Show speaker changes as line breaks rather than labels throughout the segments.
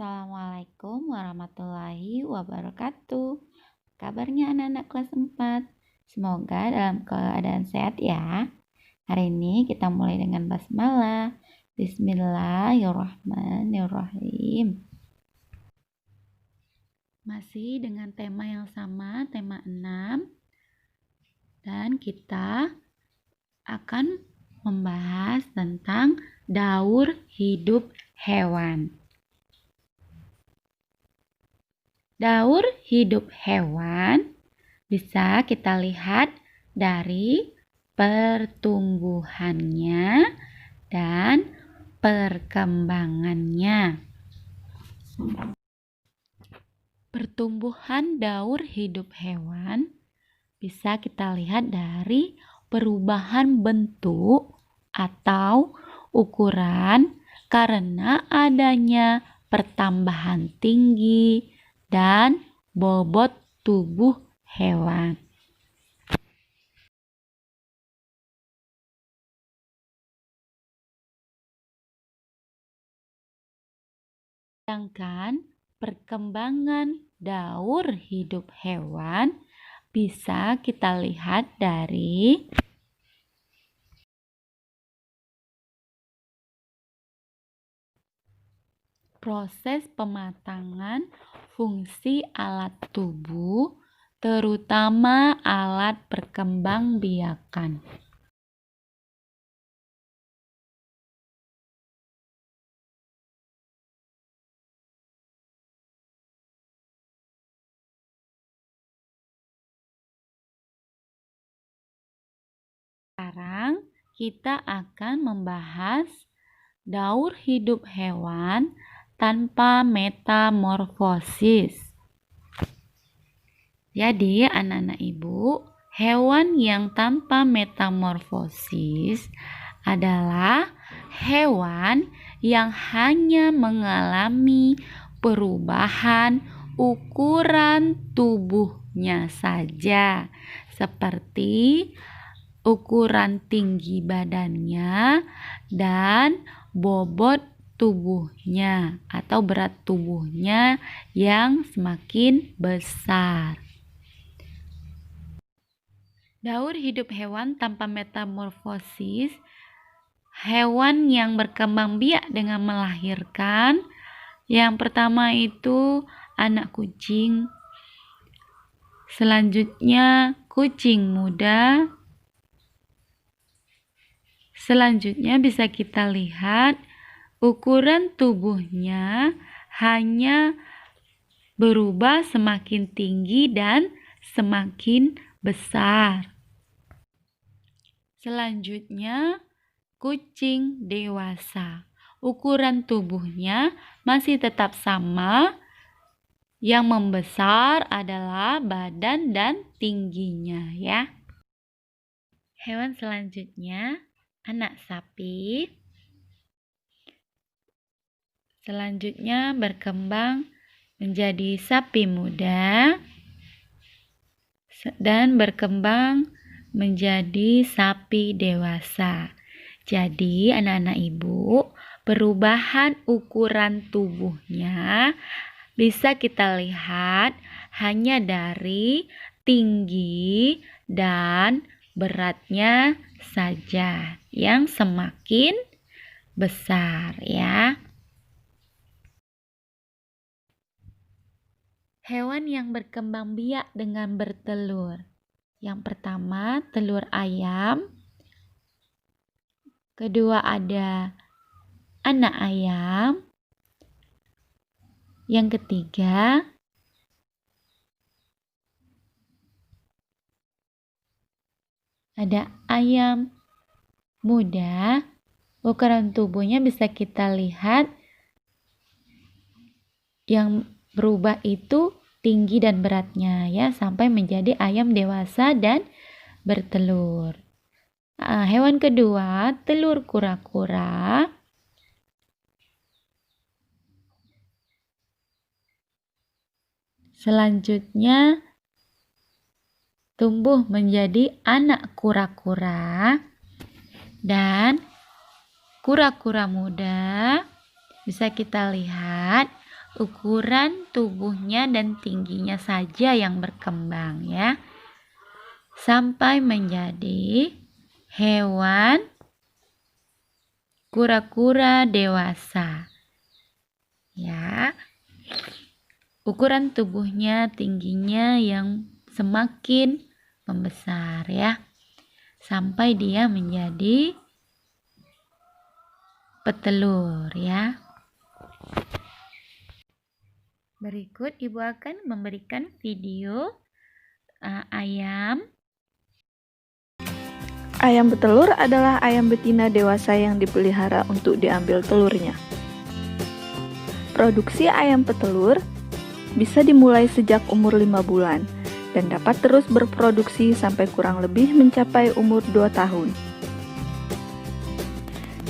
Assalamualaikum warahmatullahi wabarakatuh. Kabarnya anak-anak kelas 4? Semoga dalam keadaan sehat ya. Hari ini kita mulai dengan basmalah. Bismillahirrahmanirrahim. Masih dengan tema yang sama, tema 6. Dan kita akan membahas tentang daur hidup hewan. Daur hidup hewan bisa kita lihat dari pertumbuhannya dan perkembangannya. Pertumbuhan daur hidup hewan bisa kita lihat dari perubahan bentuk atau ukuran karena adanya pertambahan tinggi dan bobot tubuh hewan. Sedangkan perkembangan daur hidup hewan bisa kita lihat dari proses pematangan fungsi alat tubuh, terutama alat perkembangbiakan. Sekarang kita akan membahas daur hidup hewan tanpa metamorfosis. Jadi anak-anak ibu, hewan yang tanpa metamorfosis adalah hewan yang hanya mengalami perubahan ukuran tubuhnya saja, seperti ukuran tinggi badannya dan bobot tubuhnya atau berat tubuhnya yang semakin besar. Daur hidup hewan tanpa metamorfosis, hewan yang berkembang biak dengan melahirkan. Yang pertama itu anak kucing, selanjutnya kucing muda, selanjutnya bisa kita lihat ukuran tubuhnya hanya berubah semakin tinggi dan semakin besar. Selanjutnya, kucing dewasa. Ukuran tubuhnya masih tetap sama. Yang membesar adalah badan dan tingginya ya. Hewan selanjutnya, anak sapi. Selanjutnya berkembang menjadi sapi muda dan berkembang menjadi sapi dewasa. Jadi anak-anak ibu, perubahan ukuran tubuhnya bisa kita lihat hanya dari tinggi dan beratnya saja yang semakin besar ya. Hewan yang berkembang biak dengan bertelur. Yang pertama, telur ayam. Kedua ada anak ayam. Yang ketiga ada ayam muda. Ukuran tubuhnya bisa kita lihat yang berubah itu tinggi dan beratnya ya sampai menjadi ayam dewasa dan bertelur. Hewan kedua, telur kura-kura. Selanjutnya tumbuh menjadi anak kura-kura dan kura-kura muda. Bisa kita lihat ukuran tubuhnya dan tingginya saja yang berkembang ya, sampai menjadi hewan kura-kura dewasa. Ya, ukuran tubuhnya, tingginya yang semakin membesar ya, sampai dia menjadi petelur ya. Berikut Ibu akan memberikan video ayam.
Ayam petelur adalah ayam betina dewasa yang dipelihara untuk diambil telurnya. Produksi ayam petelur bisa dimulai sejak umur 5 bulan dan dapat terus berproduksi sampai kurang lebih mencapai umur 2 tahun.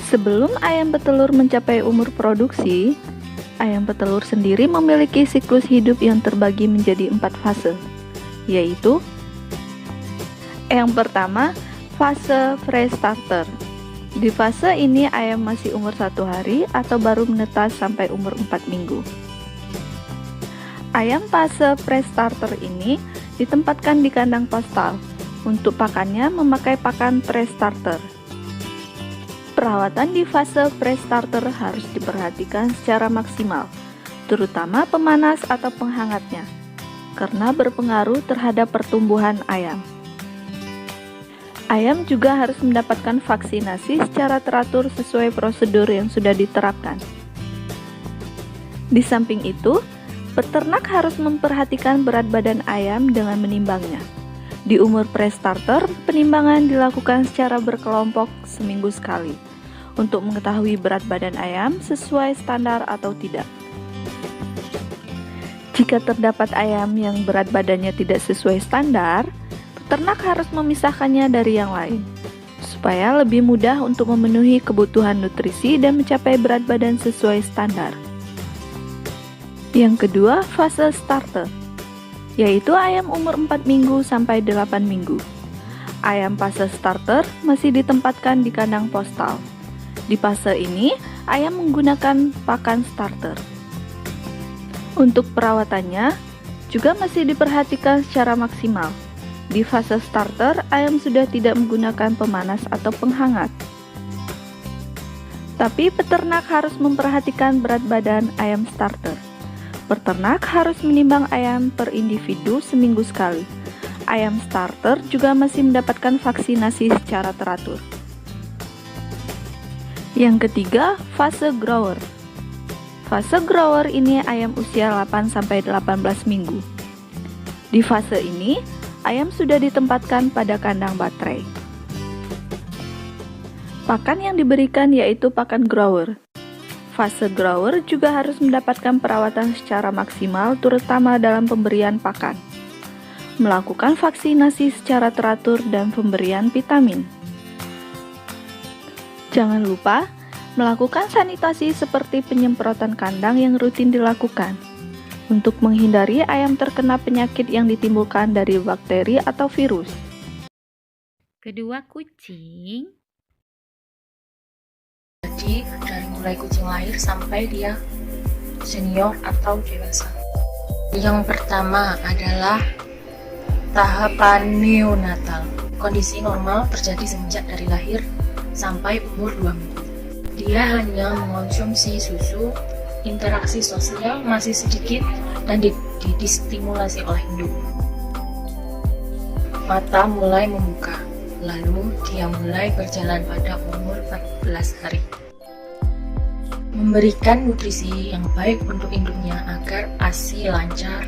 Sebelum ayam petelur mencapai umur produksi, ayam petelur sendiri memiliki siklus hidup yang terbagi menjadi 4 fase, yaitu yang pertama, fase pre-starter. Di fase ini ayam masih umur 1 hari atau baru menetas sampai umur 4 minggu. Ayam fase pre-starter ini ditempatkan di kandang postal. Untuk pakannya memakai pakan pre-starter. Perawatan di fase pre-starter harus diperhatikan secara maksimal, terutama pemanas atau penghangatnya, karena berpengaruh terhadap pertumbuhan ayam. Ayam juga harus mendapatkan vaksinasi secara teratur sesuai prosedur yang sudah diterapkan. Di samping itu, peternak harus memperhatikan berat badan ayam dengan menimbangnya. Di umur pre-starter, penimbangan dilakukan secara berkelompok seminggu sekali untuk mengetahui berat badan ayam sesuai standar atau tidak. Jika terdapat ayam yang berat badannya tidak sesuai standar, peternak harus memisahkannya dari yang lain, supaya lebih mudah untuk memenuhi kebutuhan nutrisi dan mencapai berat badan sesuai standar. Yang kedua, fase starter, yaitu ayam umur 4 minggu sampai 8 minggu. Ayam fase starter masih ditempatkan di kandang postal. Di fase ini, ayam menggunakan pakan starter. Untuk perawatannya, juga masih diperhatikan secara maksimal. Di fase starter, ayam sudah tidak menggunakan pemanas atau penghangat. Tapi peternak harus memperhatikan berat badan ayam starter. Peternak harus menimbang ayam per individu seminggu sekali. Ayam starter juga masih mendapatkan vaksinasi secara teratur. Yang ketiga, fase grower. Fase grower ini ayam usia 8-18 minggu. Di fase ini, ayam sudah ditempatkan pada kandang baterai. Pakan yang diberikan yaitu pakan grower. Fase grower juga harus mendapatkan perawatan secara maksimal, terutama dalam pemberian pakan, melakukan vaksinasi secara teratur, dan pemberian vitamin. Jangan lupa melakukan sanitasi seperti penyemprotan kandang yang rutin dilakukan untuk menghindari ayam terkena penyakit yang ditimbulkan dari bakteri atau virus.
Kedua, kucing.
Jadi dari mulai kucing lahir sampai dia senior atau dewasa. Yang pertama adalah tahapan neonatal. Kondisi normal terjadi semenjak dari lahir sampai umur 2 minggu. Dia hanya mengonsumsi susu, interaksi sosial masih sedikit, dan distimulasi oleh induk. Mata mulai membuka, lalu dia mulai berjalan pada umur 14 hari. Memberikan nutrisi yang baik untuk induknya agar ASI lancar.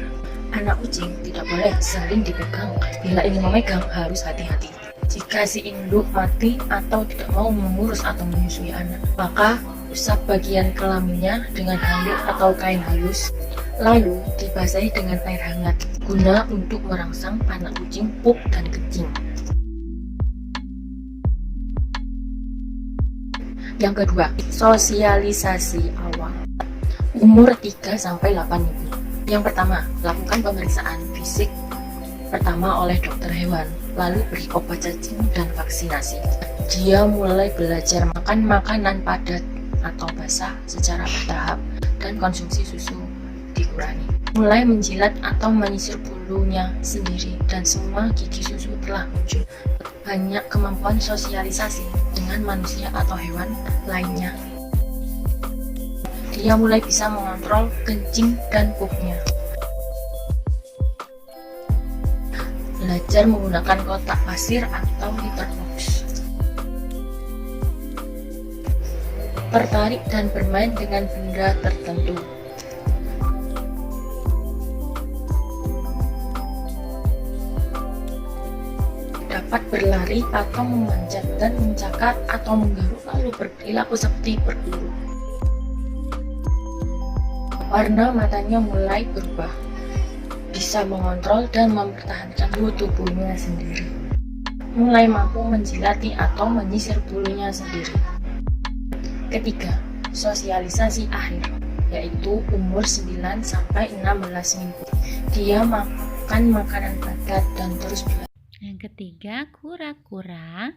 Anak kucing tidak boleh sering dipegang. Bila ingin memegang harus hati-hati. Jika si induk mati atau tidak mau mengurus atau menyusui anak, maka usap bagian kelaminnya dengan handuk atau kain halus, lalu dibasahi dengan air hangat, guna untuk merangsang anak kucing pup dan kencing. Yang kedua, sosialisasi awal. Umur 3-8 minggu. Yang pertama, lakukan pemeriksaan fisik pertama oleh dokter hewan, lalu beri obat cacing dan vaksinasi. Dia mulai belajar makan makanan padat atau basah secara bertahap dan konsumsi susu berani. Mulai menjilat atau menyisir bulunya sendiri dan semua gigi susu telah muncul. Banyak kemampuan sosialisasi dengan manusia atau hewan lainnya. Dia mulai bisa mengontrol kencing dan pup-nya. Belajar menggunakan kotak pasir atau litter box. Tertarik dan bermain dengan benda tertentu. Dapat berlari atau memanjat dan mencakar atau menggaruk lalu berperilaku seperti berburu. Warna matanya mulai berubah. Bisa mengontrol dan mempertahankan bulu tubuhnya sendiri. Mulai mampu menjilati atau menyisir bulunya sendiri. Ketiga, sosialisasi akhir, yaitu umur 9 sampai 16 minggu. Dia makan makanan padat dan terus belajar.
Yang ketiga, kura-kura.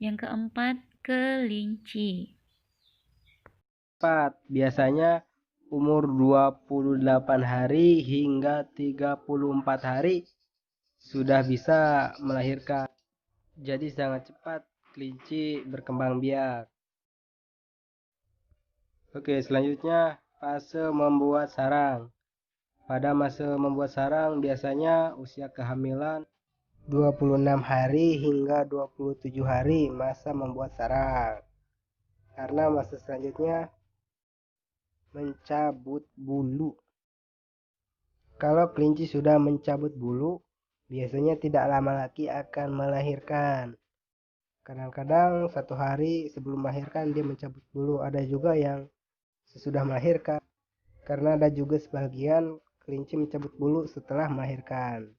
Yang keempat, kelinci.
4. Biasanya umur 28 hari hingga 34 hari sudah bisa melahirkan. Jadi sangat cepat kelinci berkembang biak. Oke, selanjutnya fase membuat sarang. Pada masa membuat sarang biasanya usia kehamilan 26 hari hingga 27 hari masa membuat sarang. Karena masa selanjutnya mencabut bulu. Kalau kelinci sudah mencabut bulu, biasanya tidak lama lagi akan melahirkan. Kadang-kadang 1 hari sebelum melahirkan dia mencabut bulu. Ada juga yang sesudah melahirkan. Karena ada juga sebagian kelinci mencabut bulu setelah melahirkan.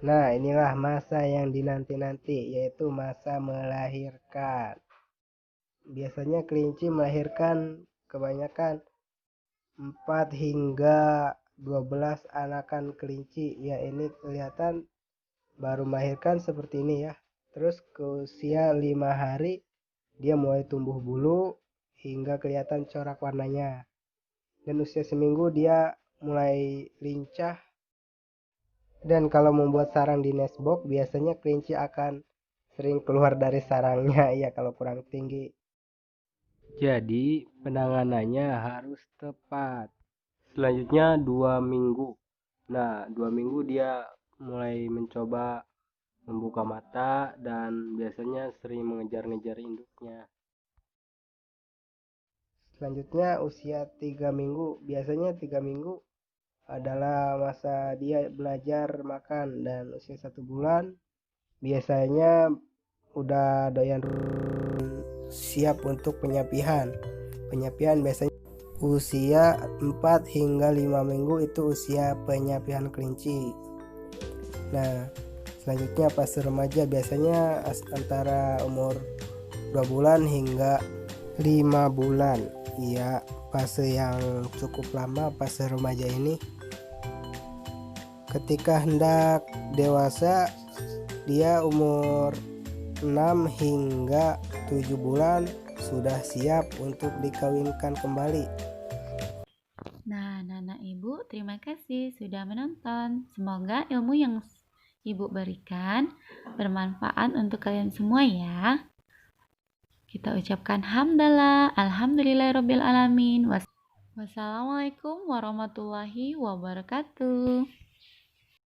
Nah, inilah masa yang dinanti-nanti, yaitu masa melahirkan. Biasanya kelinci melahirkan kebanyakan 4 hingga 12 anakan kelinci. Ya, ini kelihatan baru melahirkan seperti ini ya. Terus ke usia 5 hari dia mulai tumbuh bulu hingga kelihatan corak warnanya. Dan usia seminggu dia mulai lincah. Dan kalau membuat sarang di nestbox, biasanya kelinci akan sering keluar dari sarangnya ya kalau kurang tinggi. Jadi penanganannya harus tepat. Selanjutnya 2 minggu. Nah, 2 minggu dia mulai mencoba membuka mata dan biasanya sering mengejar-ngejar induknya. Selanjutnya usia 3 minggu. Biasanya 3 minggu adalah masa dia belajar makan, dan usia 1 bulan biasanya udah doyan siap untuk penyapian. Penyapian biasanya usia 4 hingga 5 minggu itu usia penyapian kelinci. Nah, selanjutnya fase remaja biasanya antara umur 2 bulan hingga 5 bulan. Iya, fase yang cukup lama fase remaja ini. Ketika hendak dewasa, dia umur 6 hingga 7 bulan sudah siap untuk dikawinkan kembali.
Nah, anak-anak ibu, terima kasih sudah menonton. Semoga ilmu yang ibu berikan bermanfaat untuk kalian semua ya. Kita ucapkan hamdalah, alhamdulillahirabbil alamin. Wassalamualaikum warahmatullahi wabarakatuh.